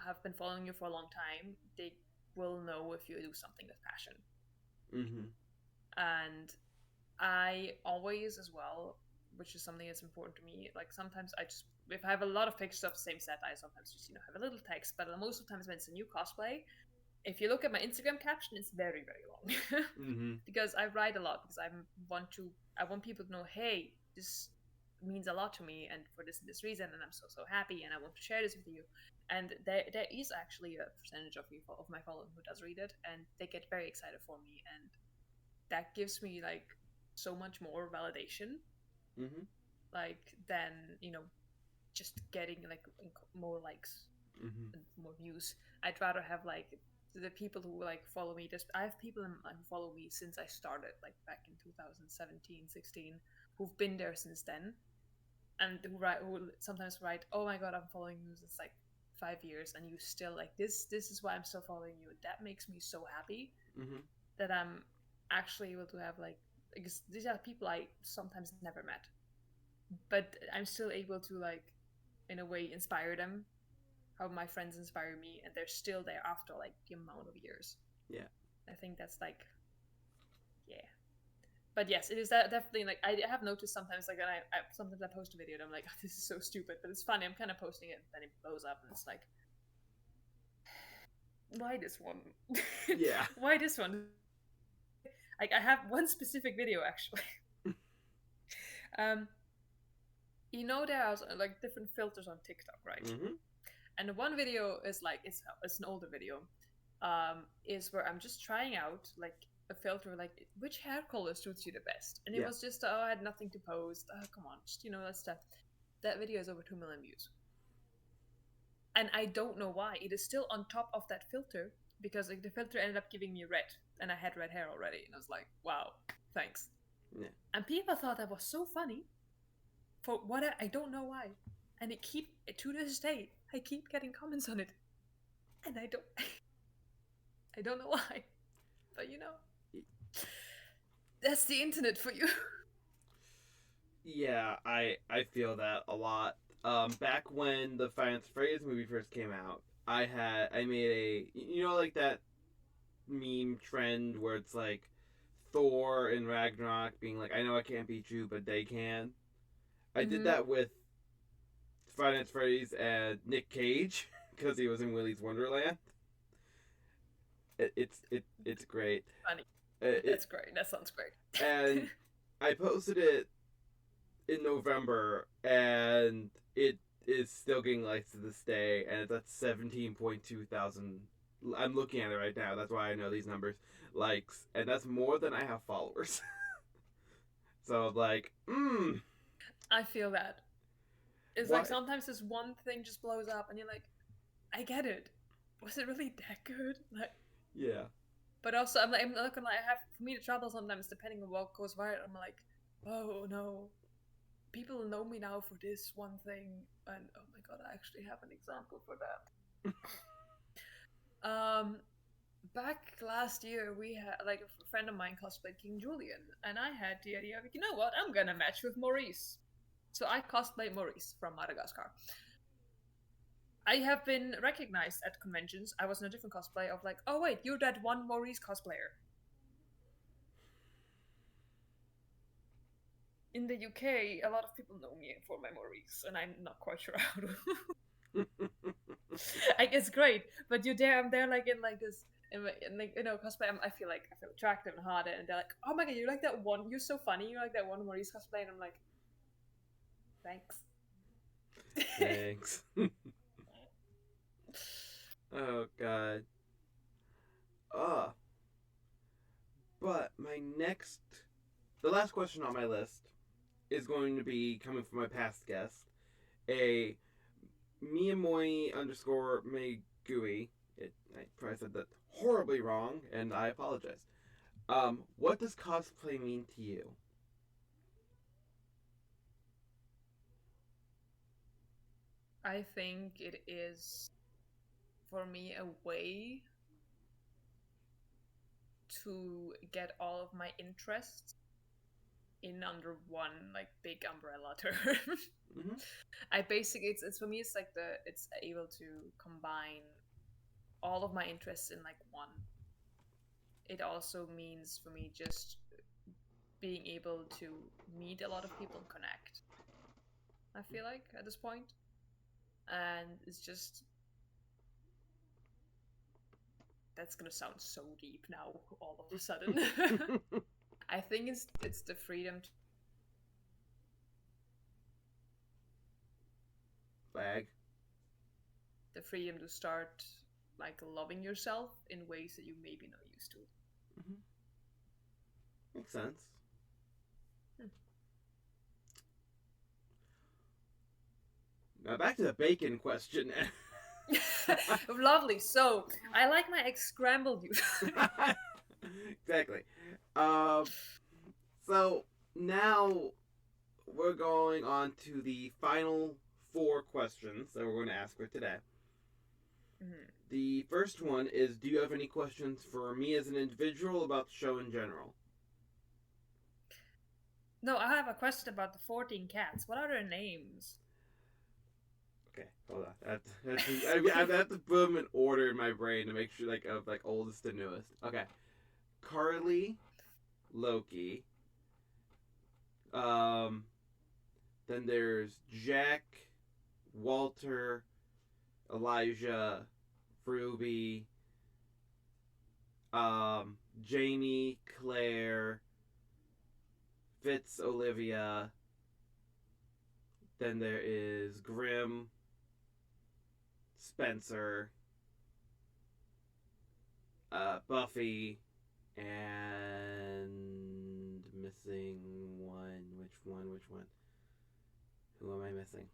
[SPEAKER 2] have been following you for a long time, they will know if you do something with passion. And I always, as well, which is something that's important to me, like sometimes if I have a lot of pictures of the same set, I sometimes just have a little text, but most of the times when it's a new cosplay, if you look at my Instagram caption, it's very, very long. Because I write a lot, because I want people to know, hey, this means a lot to me, and for this and this reason, and I'm so happy, and I want to share this with you. And there is actually a percentage of my following who does read it, and they get very excited for me, and that gives me like so much more validation, like than just getting like more likes and more views. I'd rather have like the people who like follow me. I have people who follow me since I started, like back in 2017, 16, who've been there since then, and who sometimes write, "Oh my god, I'm following you since like 5 years, and you still like this. This is why I'm still following you." That makes me so happy that I'm actually able to have like, because these are people I sometimes never met, but I'm still able to like, in a way, inspire them. How my friends inspire me, and they're still there after like the amount of years.
[SPEAKER 1] Yeah,
[SPEAKER 2] I think that's like, yeah. But yes, it is definitely like I have noticed sometimes, like, I sometimes I post a video and I'm like, oh, this is so stupid, but it's funny. I'm kind of posting it, and then it blows up, and it's like, why this one?
[SPEAKER 1] Yeah.
[SPEAKER 2] Why this one? Like I have one specific video actually. There are like different filters on TikTok, right? And one video is like, it's an older video, is where I'm just trying out like a filter, like which hair color suits you the best. And it was just, I had nothing to post. Oh, come on, just that stuff. That video is over 2 million views. And I don't know why. It is still on top of that filter, because like the filter ended up giving me red, and I had red hair already, and I was like, wow, thanks.
[SPEAKER 1] Yeah.
[SPEAKER 2] And people thought that was so funny. For what I don't know why. And to this day, I keep getting comments on it, and I don't know why, but that's the internet for you.
[SPEAKER 1] Yeah, I feel that a lot. Back when the Finance Phrase movie first came out, I made like that meme trend where it's like Thor and Ragnarok being like, I know I can't beat you, but they can. I did that with Finance Phrase and Nick Cage because he was in Willy's Wonderland. It's great.
[SPEAKER 2] Funny. That's great. That sounds great.
[SPEAKER 1] And I posted it in November, and it is still getting likes to this day, and it's at 17.2 thousand. I'm looking at it right now. That's why I know these numbers. Likes, and that's more than I have followers. So I'm like,
[SPEAKER 2] I feel that. It's like
[SPEAKER 1] What?
[SPEAKER 2] sometimes this one thing just blows up, and you're like, I get it. Was it really that good? Like,
[SPEAKER 1] Yeah.
[SPEAKER 2] but also I'm not gonna lie, I have for me the trouble sometimes depending on what goes viral. I'm like, oh no, people know me now for this one thing, and oh my god, I actually have an example for that. Back last year, we had like a friend of mine cosplayed King Julian, and I had the idea of, you know what, I'm gonna match with Maurice. So I cosplayed Maurice from Madagascar. I have been recognized at conventions. I was in a different cosplay of like, oh wait, you're that one Maurice cosplayer. In the UK, a lot of people know me for my Maurice, and I'm not quite sure how to. Like it's great, but you're there. I'm there like in like this, in like cosplay. I feel attractive and hot, and they're like, oh my god, you like that one? You're so funny. You like that one Maurice cosplay, and I'm like, thanks.
[SPEAKER 1] Thanks. Oh god. But the last question on my list is going to be coming from my past guest, a Miyamoi underscore Megui. I probably said that horribly wrong, and I apologize. What does cosplay mean to you?
[SPEAKER 2] I think it is for me a way to get all of my interests in under one like big umbrella term.
[SPEAKER 1] Mm-hmm.
[SPEAKER 2] I basically it's for me it's able to combine all of my interests in like one. It also means for me just being able to meet a lot of people and connect. I feel like at this point, and it's just that's gonna sound so deep now all of a sudden. I think it's the freedom to
[SPEAKER 1] Flag.
[SPEAKER 2] the freedom to start like loving yourself in ways that you maybe not used to.
[SPEAKER 1] Mm-hmm. Makes sense. Now back to the bacon question.
[SPEAKER 2] Lovely. So I like my eggs scrambled. You.
[SPEAKER 1] Exactly. So now we're going on to the final 4 questions that we're going to ask for today.
[SPEAKER 2] Mm-hmm.
[SPEAKER 1] The first one is, do you have any questions for me as an individual about the show in general?
[SPEAKER 2] No, I have a question about the 14 cats. What are their names?
[SPEAKER 1] Okay, hold on. I have to put them in order in my brain to make sure of oldest to newest. Okay, Carly, Loki. Then there's Jack, Walter, Elijah, Ruby, Jamie, Claire, Fitz, Olivia. Then there is Grim, Spencer, Buffy, and missing one. Which one? Who am I missing?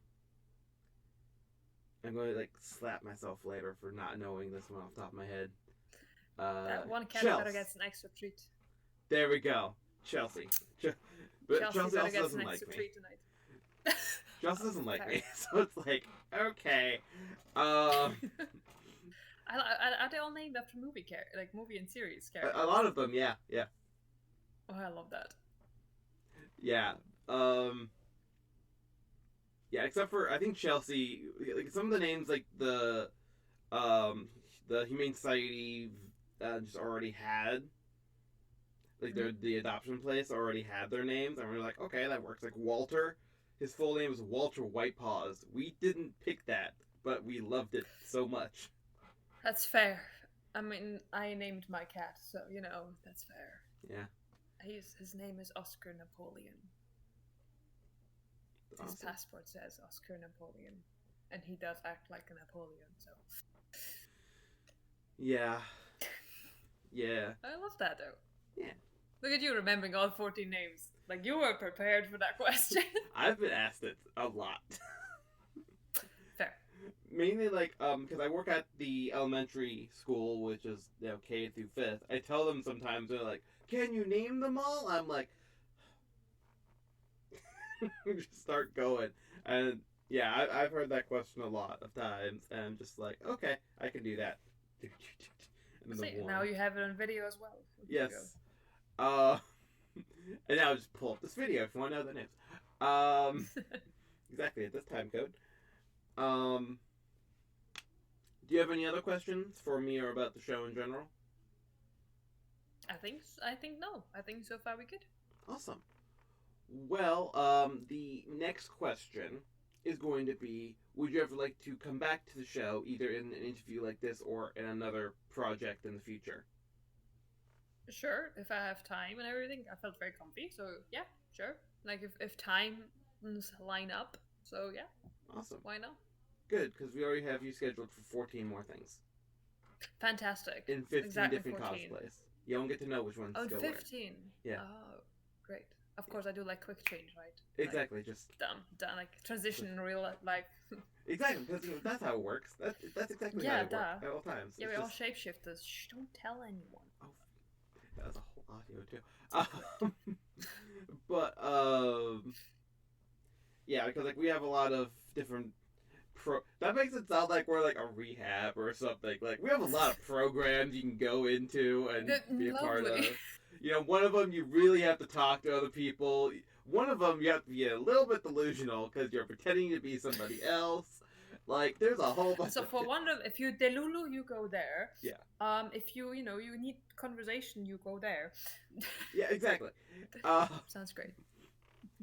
[SPEAKER 1] I'm going to slap myself later for not knowing this one off the top of my head.
[SPEAKER 2] That one cat
[SPEAKER 1] Chelsea.
[SPEAKER 2] better gets an extra treat.
[SPEAKER 1] There we go. Chelsea. But Chelsea also
[SPEAKER 2] gets
[SPEAKER 1] doesn't
[SPEAKER 2] an
[SPEAKER 1] like
[SPEAKER 2] extra
[SPEAKER 1] me.
[SPEAKER 2] treat tonight.
[SPEAKER 1] Chelsea doesn't like me, so it's like, okay.
[SPEAKER 2] Are they all named after movie and series characters?
[SPEAKER 1] A lot of them, yeah.
[SPEAKER 2] Oh, I love that.
[SPEAKER 1] Yeah. Yeah, except for I think Chelsea, some of the names the Humane Society just already had, the adoption place already had their names, and we were like, okay, that works. Like Walter, his full name is Walter Whitepaws. We didn't pick that, but we loved it so much.
[SPEAKER 2] That's fair. I mean, I named my cat, so that's fair.
[SPEAKER 1] Yeah.
[SPEAKER 2] His name is Oscar Napoleon. Awesome. His passport says Oscar Napoleon, and he does act like a Napoleon. So.
[SPEAKER 1] Yeah. Yeah.
[SPEAKER 2] I love that though.
[SPEAKER 1] Yeah.
[SPEAKER 2] Look at you remembering all 14 names. Like you were prepared for that question.
[SPEAKER 1] I've been asked it a lot. mainly like because I work at the elementary school, which is K through 5th. I tell them sometimes they're like, "Can you name them all?" I'm like, just start going, and yeah, I've heard that question a lot of times, and I'm just like, okay, I can do that. And then
[SPEAKER 2] See,
[SPEAKER 1] the
[SPEAKER 2] now
[SPEAKER 1] one,
[SPEAKER 2] you have it on video as well.
[SPEAKER 1] yes, uh, and now I'll just pull up this video if you want to know the names. Um, exactly at this time code. Um, do you have any other questions for me or about the show in general?
[SPEAKER 2] I think no. I think so far we good.
[SPEAKER 1] Awesome. Well, the next question is going to be: would you ever like to come back to the show, either in an interview like this or in another project in the future?
[SPEAKER 2] Sure, if I have time and everything. I felt very comfy, so yeah, sure. Like if times line up, so yeah,
[SPEAKER 1] Awesome.
[SPEAKER 2] why not?
[SPEAKER 1] Good, because we already have you scheduled for 14 more things
[SPEAKER 2] Fantastic.
[SPEAKER 1] in 15
[SPEAKER 2] Exactly
[SPEAKER 1] different
[SPEAKER 2] 14.
[SPEAKER 1] cosplays. You don't get to know which ones
[SPEAKER 2] Oh,
[SPEAKER 1] to
[SPEAKER 2] and
[SPEAKER 1] go wear.
[SPEAKER 2] 15.
[SPEAKER 1] Yeah.
[SPEAKER 2] Oh, great. Of
[SPEAKER 1] Yeah.
[SPEAKER 2] course, I do like quick change, right?
[SPEAKER 1] Exactly.
[SPEAKER 2] Like,
[SPEAKER 1] Just
[SPEAKER 2] done. Like transition in real life.
[SPEAKER 1] exactly because that's how it works. That's exactly how
[SPEAKER 2] Yeah,
[SPEAKER 1] it works
[SPEAKER 2] duh.
[SPEAKER 1] at all times.
[SPEAKER 2] Yeah,
[SPEAKER 1] It's
[SPEAKER 2] we're all
[SPEAKER 1] just
[SPEAKER 2] shapeshifters. Shh, don't tell anyone.
[SPEAKER 1] oh, that's a whole audio too. But yeah, because like we have a lot of different that makes it sound like we're like a rehab or something. Like we have a lot of programs you can go into and be a part
[SPEAKER 2] Lovely.
[SPEAKER 1] of. One of them you really have to talk to other people. One of them you have to be a little bit delusional because you're pretending to be somebody else. Like there's a whole bunch.
[SPEAKER 2] So for one of, if you delulu, you go there.
[SPEAKER 1] Yeah.
[SPEAKER 2] If you you need conversation, you go there.
[SPEAKER 1] Yeah, exactly.
[SPEAKER 2] Sounds great.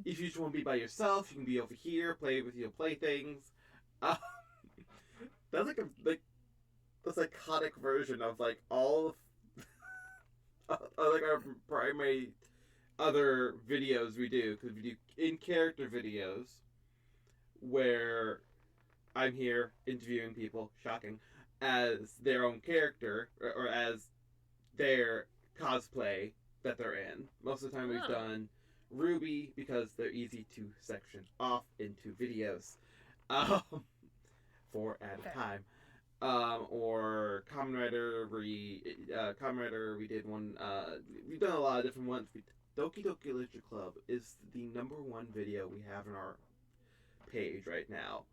[SPEAKER 1] If you just want to be by yourself, you can be over here, play with your playthings. Uh, that's like the psychotic version of like all of like our primary other videos we do, because we do in character videos where I'm here interviewing people, shocking, as their own character or as their cosplay that they're in. Most of the time we've done Ruby because they're easy to section off into videos. 4 at a time. Or Kamen Rider, we did one, we've done a lot of different ones. Doki Doki Literature Club is the #1 video we have on our page right now.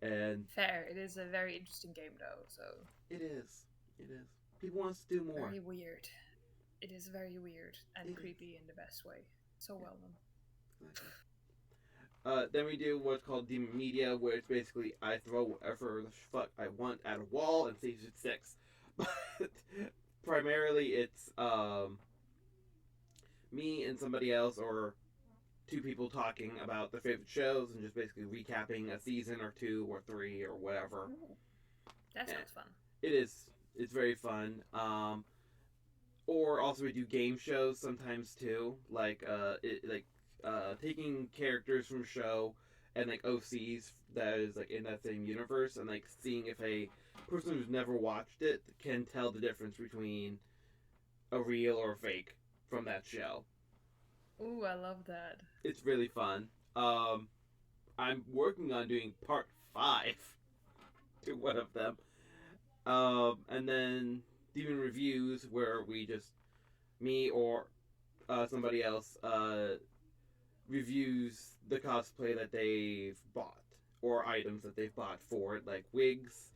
[SPEAKER 1] And
[SPEAKER 2] fair, it is a very interesting game though, so.
[SPEAKER 1] It is. People want us to do more.
[SPEAKER 2] Very weird. It is very weird and creepy in the best way. So well done.
[SPEAKER 1] Exactly. Then we do what's called Demon Media, where it's basically I throw whatever the fuck I want at a wall and see if it sticks. But primarily it's me and somebody else or 2 people talking about their favorite shows and just basically recapping a season or 2 or 3 or whatever.
[SPEAKER 2] Ooh, that sounds fun.
[SPEAKER 1] It is. It's very fun. Or also we do game shows sometimes too, like taking characters from a show and like OCs that is like in that same universe and like seeing if a person who's never watched it can tell the difference between a real or a fake from that show.
[SPEAKER 2] Ooh, I love that.
[SPEAKER 1] It's really fun. I'm working on doing part 5 to one of them. And then Demon Reviews, where we just, me or somebody else, reviews the cosplay that they've bought, or items that they've bought for it, like wigs,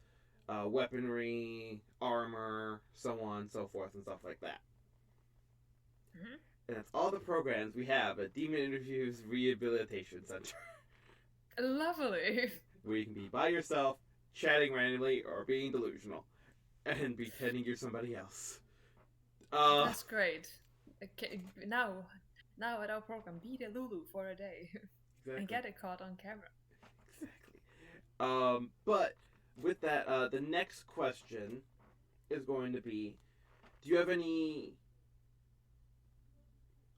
[SPEAKER 1] weaponry, armor, so on, so forth, and stuff like that.
[SPEAKER 2] Mm-hmm.
[SPEAKER 1] And that's all the programs we have at Demon Interviews Rehabilitation Center.
[SPEAKER 2] Lovely.
[SPEAKER 1] Where you can be by yourself, chatting randomly, or being delusional, and pretending you're somebody else.
[SPEAKER 2] That's great. Okay, now at our program, be the Lulu for a day. Exactly. And get it caught on camera.
[SPEAKER 1] Exactly. But with that, the next question is going to be, do you have any...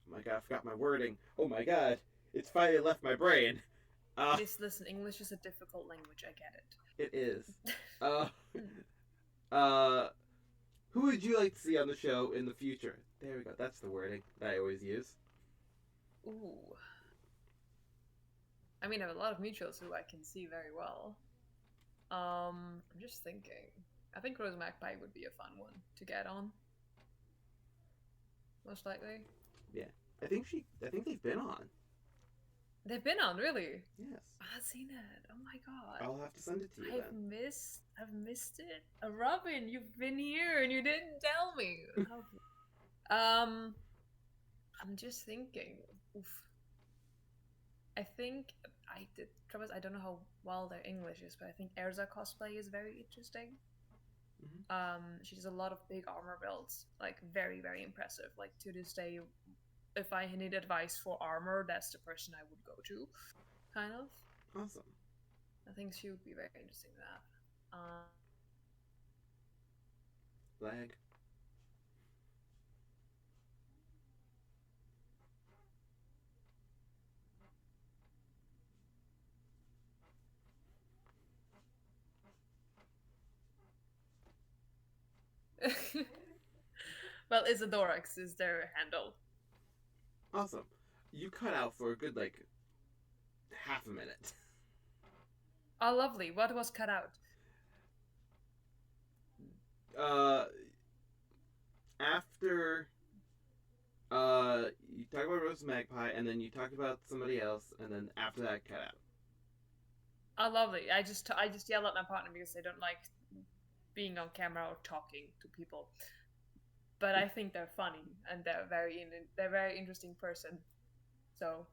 [SPEAKER 1] Oh my god, I forgot my wording. Oh my god, it's finally left my brain.
[SPEAKER 2] Please listen, English is a difficult language, I get it.
[SPEAKER 1] It is. Who would you like to see on the show in the future? There we go, that's the wording that I always use.
[SPEAKER 2] Ooh. I mean, I have a lot of mutuals who I can see very well. I'm just thinking. I think Rose Magpie would be a fun one to get on. Most likely.
[SPEAKER 1] Yeah. I think they've been on.
[SPEAKER 2] They've been on, really?
[SPEAKER 1] Yes.
[SPEAKER 2] I've seen it. Oh my god.
[SPEAKER 1] I'll have to send it to you then.
[SPEAKER 2] I've missed it. Robin, you've been here and you didn't tell me. I'm just thinking. Oof. I think I did. I don't know how well their English is, but I think Erza cosplay is very interesting. She does a lot of big armor builds, like very, very impressive. Like to this day, if I need advice for armor, that's the person I would go to, kind of.
[SPEAKER 1] Awesome.
[SPEAKER 2] I think she would be very interesting in that.
[SPEAKER 1] Lag.
[SPEAKER 2] Well, Isadorax is their handle.
[SPEAKER 1] Awesome. You cut out for a good, like, half a minute.
[SPEAKER 2] Oh, lovely. What was cut out?
[SPEAKER 1] After, you talked about Rose Magpie, and then you talked about somebody else, and then after that, cut out.
[SPEAKER 2] Oh, lovely. I just yell at my partner because I don't like being on camera or talking to people. But I think they're funny and they're very interesting person. So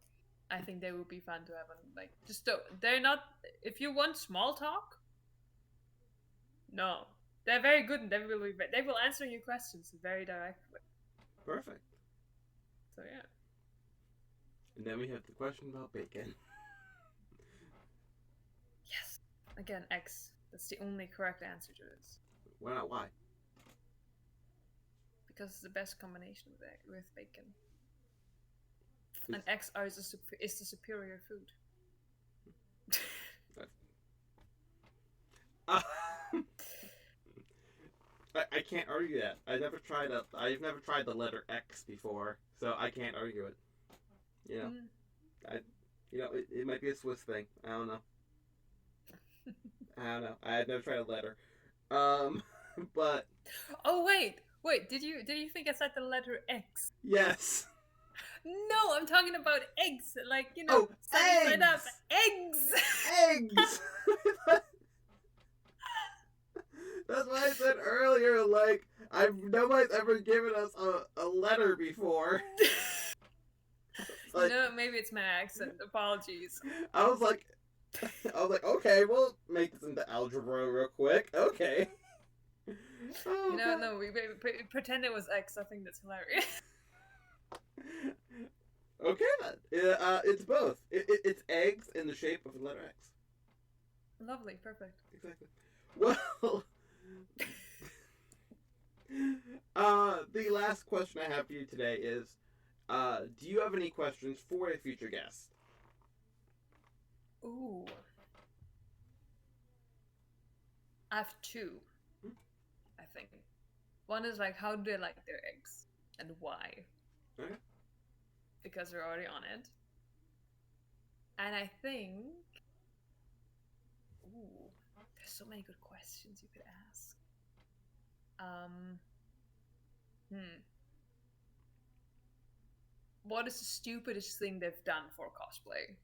[SPEAKER 2] I think they would be fun to have on. Like, just they're not. If you want small talk, no, they're very good and they will answer your questions very directly.
[SPEAKER 1] Perfect.
[SPEAKER 2] So yeah.
[SPEAKER 1] And then we have the question about bacon.
[SPEAKER 2] Yes. Again, X. That's the only correct answer to this.
[SPEAKER 1] Why not? Why?
[SPEAKER 2] Because it's the best combination with bacon. And eggs is the superior food.
[SPEAKER 1] I can't argue that. I've never tried the letter X before, so I can't argue it. It might be a Swiss thing. I don't know. I had never tried a letter. But.
[SPEAKER 2] Oh wait. Did you think I said the letter X?
[SPEAKER 1] Yes.
[SPEAKER 2] No, I'm talking about eggs. Like,
[SPEAKER 1] eggs.
[SPEAKER 2] Side up. Eggs.
[SPEAKER 1] Eggs. That's what I said earlier. Like, nobody's ever given us a letter before.
[SPEAKER 2] Like, maybe it's my accent. Apologies.
[SPEAKER 1] I was like, okay, we'll make this into algebra real quick. Okay.
[SPEAKER 2] Oh, no, we pretend it was X. I think that's hilarious.
[SPEAKER 1] Okay then. It's both. It's eggs in the shape of the letter X.
[SPEAKER 2] Lovely, perfect.
[SPEAKER 1] Exactly. Well, the last question I have for you today is, do you have any questions for a future guest?
[SPEAKER 2] Ooh. I have two. I think. One is like, how do they like their eggs? And why?
[SPEAKER 1] Okay.
[SPEAKER 2] Because they're already on it. And I think... Ooh. There's so many good questions you could ask. What is the stupidest thing they've done for cosplay?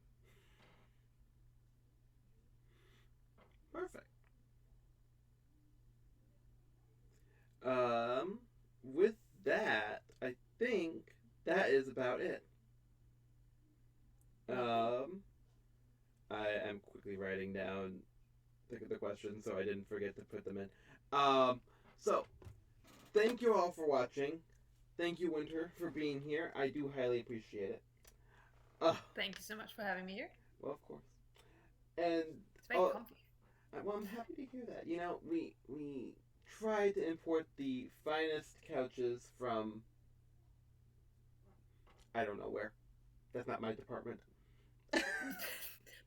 [SPEAKER 1] Perfect. With that, I think that is about it. I am quickly writing down the questions so I didn't forget to put them in. So, thank you all for watching. Thank you, Wynter, for being here. I do highly appreciate it.
[SPEAKER 2] Thank you so much for having me here.
[SPEAKER 1] Well, of course. And
[SPEAKER 2] it's very comfy.
[SPEAKER 1] Well, I'm happy to hear that. We tried to import the finest couches from I don't know where. That's not my department.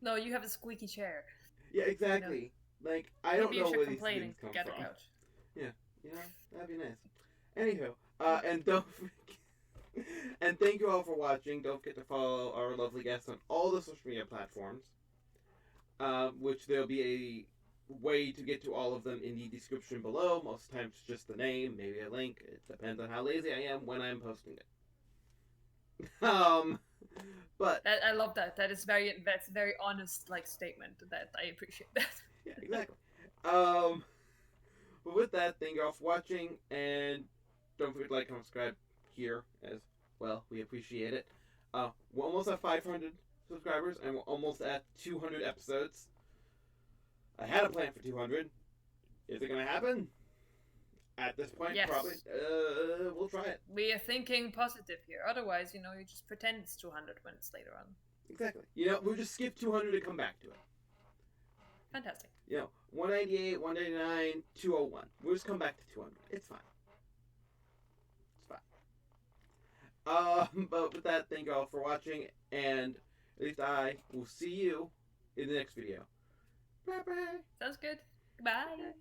[SPEAKER 2] No, you have a squeaky chair.
[SPEAKER 1] Yeah, exactly. Like, I don't know where these things come
[SPEAKER 2] get
[SPEAKER 1] from.
[SPEAKER 2] A couch.
[SPEAKER 1] Yeah, that'd be nice. Anywho, and don't forget, and thank you all for watching. Don't forget to follow our lovely guests on all the social media platforms, which there'll be way to get to all of them in the description below. Most times just the name, maybe a link. It depends on how lazy I am when I'm posting it. But
[SPEAKER 2] I love that. That's very honest like statement. That I appreciate that.
[SPEAKER 1] yeah, exactly. But with that, thank you all for watching, and don't forget to like, comment, subscribe here as well. We appreciate it. We're almost at 500 subscribers, and we're almost at 200 episodes. I had a plan for 200. Is it gonna happen? At this point,
[SPEAKER 2] Yes.
[SPEAKER 1] probably. We'll try it.
[SPEAKER 2] We are thinking positive here. Otherwise, you just pretend it's 200 when it's later on.
[SPEAKER 1] Exactly. We'll just skip 200 and come back to it.
[SPEAKER 2] Fantastic.
[SPEAKER 1] 198, 199, 201. We'll just come back to 200. It's fine. It's fine. But with that, thank you all for watching, and at least I will see you in the next video. Bye-bye.
[SPEAKER 2] Sounds good. Bye.